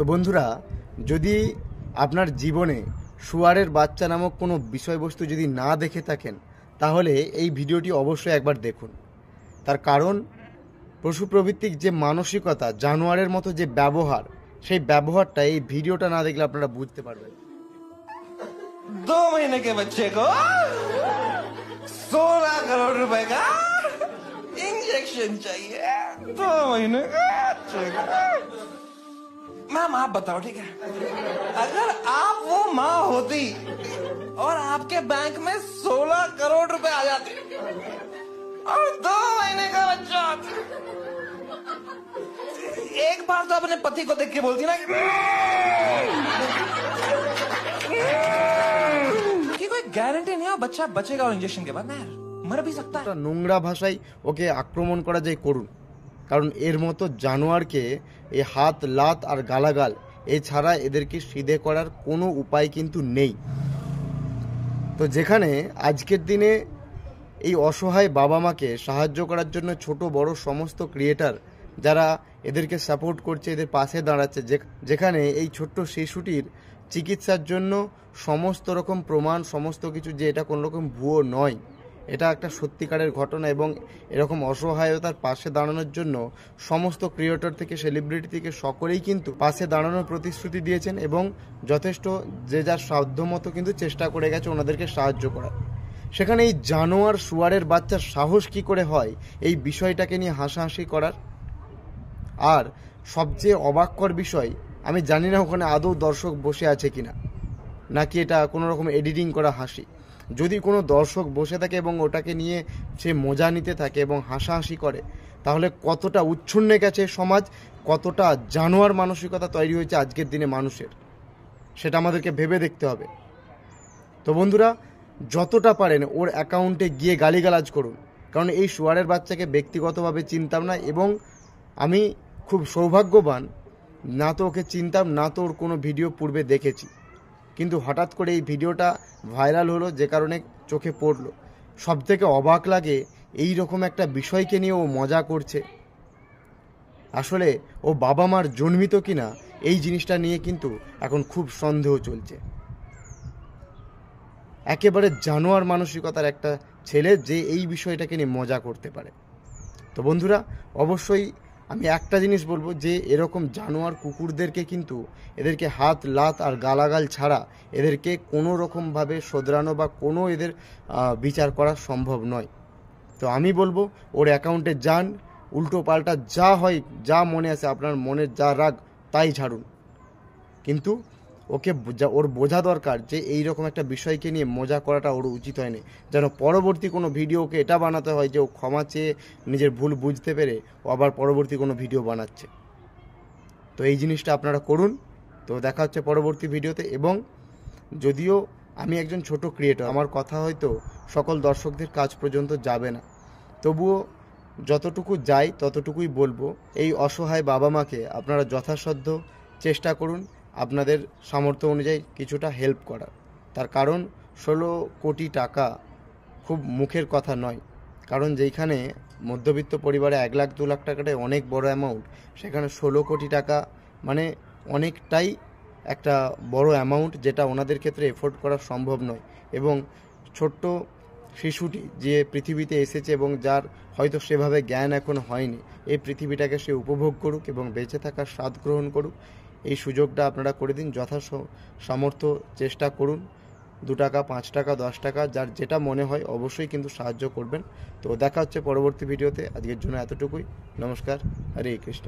তো বন্ধুরা, যদি আপনার জীবনে শুয়ারের বাচ্চা নামক কোনো বিষয়বস্তু যদি না দেখে থাকেন, তাহলে এই ভিডিওটি অবশ্যই একবার দেখুন। তার কারণ পশু প্রবৃত্তিক যে মানসিকতা, জানোয়ারের মতো যে ব্যবহার, সেই ব্যবহারটা এই ভিডিওটা না দেখলে আপনারা বুঝতে পারবেন। 2 महीने के बच्चे को 16 करोड़ रुपए का इंजेक्शन चाहिए। 2 महीने का बच्चे को। मैम आप बताओ, ठीक है, अगर आप वो माँ होती और आपके बैंक में 16 करोड़ रुपए आ जाते और 2 महीने का बच्चा, एक बार तो अपने पति को देख के बोलती ना कि कोई गारंटी नहीं है बच्चा बचेगा और इंजेक्शन के बाद ना मर भी सकता है। নোংরা ভাষায় ওকে আক্রমণ করা যায় করুন, কারণ এর মতো জানোয়ারকে এই হাত, লাত আর গালাগাল এছাড়া এদেরকে সিধে করার কোনো উপায় কিন্তু নেই। তো যেখানে আজকের দিনে এই অসহায় বাবা মাকে সাহায্য করার জন্য ছোট বড় সমস্ত ক্রিয়েটার যারা এদেরকে সাপোর্ট করছে, এদের পাশে দাঁড়াচ্ছে, যেখানে এই ছোট্ট শিশুটির চিকিৎসার জন্য সমস্ত রকম প্রমাণ, সমস্ত কিছু, যে এটা কোনো রকম ভুয়ো নয়, এটা একটা সত্যিকারের ঘটনা, এবং এরকম অসহায়তার পাশে দাঁড়ানোর জন্য সমস্ত ক্রিয়েটর থেকে সেলিব্রিটি থেকে সকলেই কিন্তু পাশে দাঁড়ানোর প্রতিশ্রুতি দিয়েছেন এবং যথেষ্ট যে যার সাধ্যমতো কিন্তু চেষ্টা করে গেছে ওনাদেরকে সাহায্য করার। সেখানে এই জানোয়ার শুয়ারের বাচ্চার সাহস কি করে হয় এই বিষয়টাকে নিয়ে হাসাহাসি করার? আর সবচেয়ে অবাককর বিষয়, আমি জানি না ওখানে আদৌ দর্শক বসে আছে কিনা, নাকি এটা কোনো রকম এডিটিং করা হাসি। যদি কোনো দর্শক বসে থাকে এবং ওটাকে নিয়ে সে মজা নিতে থাকে এবং হাসাহাসি করে, তাহলে কতটা উচ্ছন্নে গেছে সমাজ, কতটা জানোয়ার মানসিকতা তৈরি হয়েছে আজকের দিনে মানুষের, সেটা আমাদেরকে ভেবে দেখতে হবে। তো বন্ধুরা, যতটা পারেন ওর অ্যাকাউন্টে গিয়ে গালিগালাজ করুন, কারণ এই শুয়ারের বাচ্চাকে ব্যক্তিগতভাবে চিনতাম না এবং আমি খুব সৌভাগ্যবান, না তো ওকে চিনতাম, না তো ওর কোনো ভিডিও পূর্বে দেখেছি, কিন্তু হঠাৎ করে এই ভিডিওটা ভাইরাল হলো, যে কারণে চোখে পড়লো। সবথেকে অবাক লাগে এই রকম একটা বিষয়কে নিয়ে ও মজা করছে। আসলে ও বাবা মার জন্মিত কিনা এই জিনিসটা নিয়ে কিন্তু এখন খুব সন্দেহ চলছে। একেবারে জানোয়ার মানসিকতার একটা ছেলে যে এই বিষয়টাকে নিয়ে মজা করতে পারে। তো বন্ধুরা, অবশ্যই আমি একটা জিনিস বলবো, যে এরকম জানোয়ার কুকুরদেরকে কিন্তু এদেরকে হাত, লাত আর গালাগাল ছাড়া এদেরকে কোনো রকমভাবে শোধরানো বা কোনো এদের বিচার করা সম্ভব নয়। তো আমি বলবো ওর অ্যাকাউন্টে যান, উল্টো পাল্টা যা হয়, যা মনে আসে, আপনার মনের যা রাগ তাই ঝাড়ুন, কিন্তু ওকে ওর বোঝা দরকার যে এই রকম একটা বিষয়কে নিয়ে মজা করাটা ওর উচিত হয়নি, যেন পরবর্তী কোনো ভিডিওকে এটা বানাতে হয় যে ও ক্ষমা চেয়ে নিজের ভুল বুঝতে পেরে ও আবার পরবর্তী কোনো ভিডিও বানাচ্ছে। তো এই জিনিসটা আপনারা করুন। তো দেখা হচ্ছে পরবর্তী ভিডিওতে। এবং যদিও আমি একজন ছোট ক্রিয়েটর, আমার কথা হয়তো সকল দর্শকদের কাছ পর্যন্ত যাবে না, তবুও যতটুকু যাই ততটুকুই বলবো, এই অসহায় বাবা মাকে আপনারা যথাসাধ্য চেষ্টা করুন আপনাদের সামর্থ্য অনুযায়ী কিছুটা হেল্প করার। তার কারণ 16 কোটি টাকা খুব মুখের কথা নয়, কারণ যেইখানে মধ্যবিত্ত পরিবারে 1 লাখ 2 লাখ টাকাটাই অনেক বড় অ্যামাউন্ট, সেখানে 16 কোটি টাকা মানে অনেকটাই একটা বড় অ্যামাউন্ট, যেটা ওনাদের ক্ষেত্রে এফোর্ড করা সম্ভব নয়। এবং ছোট্ট শিশুটি যে পৃথিবীতে এসেছে এবং যার হয়তো সেভাবে জ্ঞান এখন হয়নি, এই পৃথিবীটাকে সে উপভোগ করুক এবং বেঁচে থাকার স্বাদ গ্রহণ করুক, এই সুযোগটা আপনারা করে দিন। সামর্থ্য চেষ্টা করুন, 2 টাকা, 5 টাকা, 10 টাকা, যার যেটা মনে হয় অবশ্যই কিন্তু সাহায্য করবেন। তো দেখা হচ্ছে পরবর্তী ভিডিওতে। আজকের জন্য এতটুকুই। নমস্কার, হরে কৃষ্ণ।